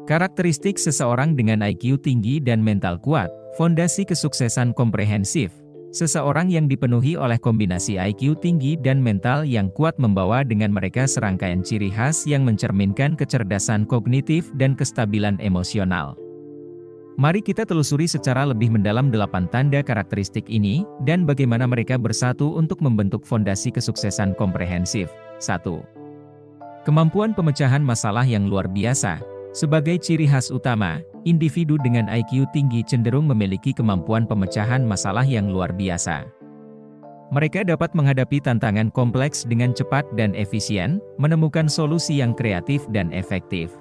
Karakteristik seseorang dengan IQ tinggi dan mental kuat, fondasi kesuksesan komprehensif. Seseorang yang dipenuhi oleh kombinasi IQ tinggi dan mental yang kuat membawa dengan mereka serangkaian ciri khas yang mencerminkan kecerdasan kognitif dan kestabilan emosional. Mari kita telusuri secara lebih mendalam 8 tanda karakteristik ini, dan bagaimana mereka bersatu untuk membentuk fondasi kesuksesan komprehensif. 1. Kemampuan pemecahan masalah yang luar biasa. Sebagai ciri khas utama, individu dengan IQ tinggi cenderung memiliki kemampuan pemecahan masalah yang luar biasa. Mereka dapat menghadapi tantangan kompleks dengan cepat dan efisien, menemukan solusi yang kreatif dan efektif.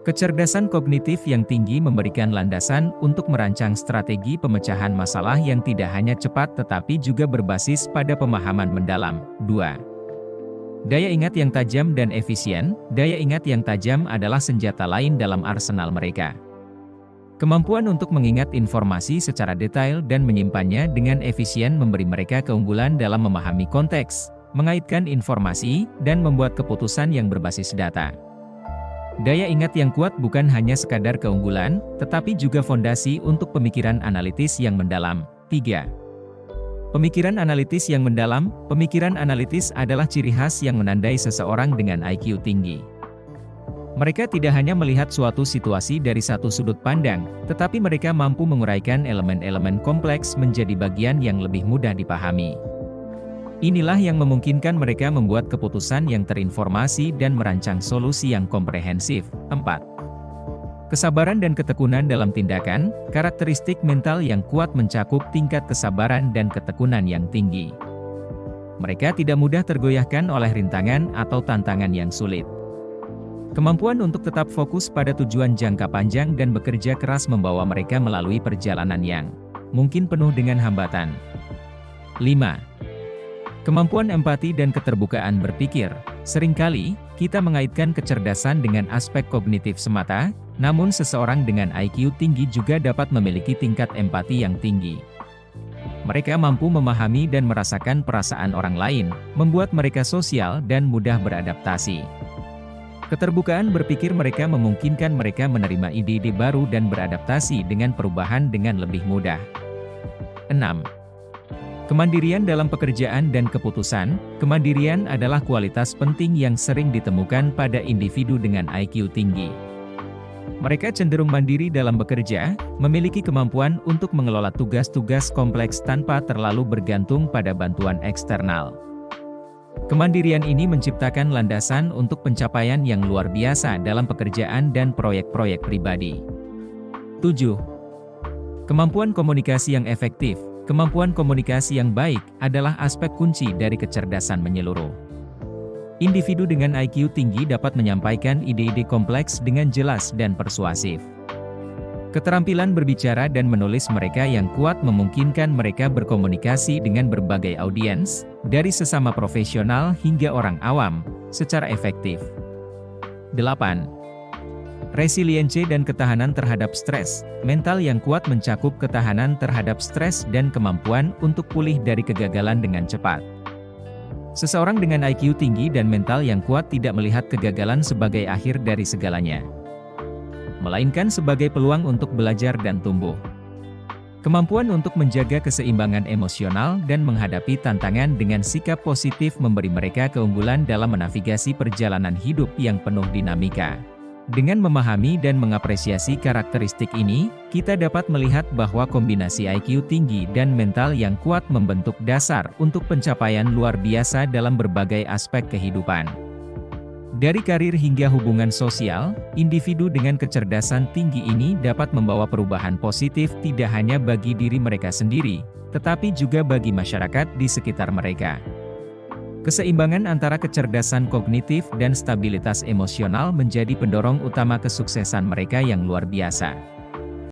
Kecerdasan kognitif yang tinggi memberikan landasan untuk merancang strategi pemecahan masalah yang tidak hanya cepat tetapi juga berbasis pada pemahaman mendalam. 2. Daya ingat yang tajam dan efisien. Daya ingat yang tajam adalah senjata lain dalam arsenal mereka. Kemampuan untuk mengingat informasi secara detail dan menyimpannya dengan efisien memberi mereka keunggulan dalam memahami konteks, mengaitkan informasi, dan membuat keputusan yang berbasis data. Daya ingat yang kuat bukan hanya sekadar keunggulan, tetapi juga fondasi untuk pemikiran analitis yang mendalam. 3. Pemikiran analitis yang mendalam. Pemikiran analitis adalah ciri khas yang menandai seseorang dengan IQ tinggi. Mereka tidak hanya melihat suatu situasi dari satu sudut pandang, tetapi mereka mampu menguraikan elemen-elemen kompleks menjadi bagian yang lebih mudah dipahami. Inilah yang memungkinkan mereka membuat keputusan yang terinformasi dan merancang solusi yang komprehensif. 4. Kesabaran dan ketekunan dalam tindakan. Karakteristik mental yang kuat mencakup tingkat kesabaran dan ketekunan yang tinggi. Mereka tidak mudah tergoyahkan oleh rintangan atau tantangan yang sulit. Kemampuan untuk tetap fokus pada tujuan jangka panjang dan bekerja keras membawa mereka melalui perjalanan yang mungkin penuh dengan hambatan. 5. Kemampuan empati dan keterbukaan berpikir. Seringkali, kita mengaitkan kecerdasan dengan aspek kognitif semata, namun seseorang dengan IQ tinggi juga dapat memiliki tingkat empati yang tinggi. Mereka mampu memahami dan merasakan perasaan orang lain, membuat mereka sosial dan mudah beradaptasi. Keterbukaan berpikir mereka memungkinkan mereka menerima ide-ide baru dan beradaptasi dengan perubahan dengan lebih mudah. 6. Kemandirian dalam pekerjaan dan keputusan. Kemandirian adalah kualitas penting yang sering ditemukan pada individu dengan IQ tinggi. Mereka cenderung mandiri dalam bekerja, memiliki kemampuan untuk mengelola tugas-tugas kompleks tanpa terlalu bergantung pada bantuan eksternal. Kemandirian ini menciptakan landasan untuk pencapaian yang luar biasa dalam pekerjaan dan proyek-proyek pribadi. 7. Kemampuan komunikasi yang efektif. Kemampuan komunikasi yang baik adalah aspek kunci dari kecerdasan menyeluruh. Individu dengan IQ tinggi dapat menyampaikan ide-ide kompleks dengan jelas dan persuasif. Keterampilan berbicara dan menulis mereka yang kuat memungkinkan mereka berkomunikasi dengan berbagai audiens, dari sesama profesional hingga orang awam, secara efektif. 8. Resiliensi dan ketahanan terhadap stres. Mental yang kuat mencakup ketahanan terhadap stres dan kemampuan untuk pulih dari kegagalan dengan cepat. Seseorang dengan IQ tinggi dan mental yang kuat tidak melihat kegagalan sebagai akhir dari segalanya, melainkan sebagai peluang untuk belajar dan tumbuh. Kemampuan untuk menjaga keseimbangan emosional dan menghadapi tantangan dengan sikap positif memberi mereka keunggulan dalam menavigasi perjalanan hidup yang penuh dinamika. Dengan memahami dan mengapresiasi karakteristik ini, kita dapat melihat bahwa kombinasi IQ tinggi dan mental yang kuat membentuk dasar untuk pencapaian luar biasa dalam berbagai aspek kehidupan. Dari karir hingga hubungan sosial, individu dengan kecerdasan tinggi ini dapat membawa perubahan positif tidak hanya bagi diri mereka sendiri, tetapi juga bagi masyarakat di sekitar mereka. Keseimbangan antara kecerdasan kognitif dan stabilitas emosional menjadi pendorong utama kesuksesan mereka yang luar biasa.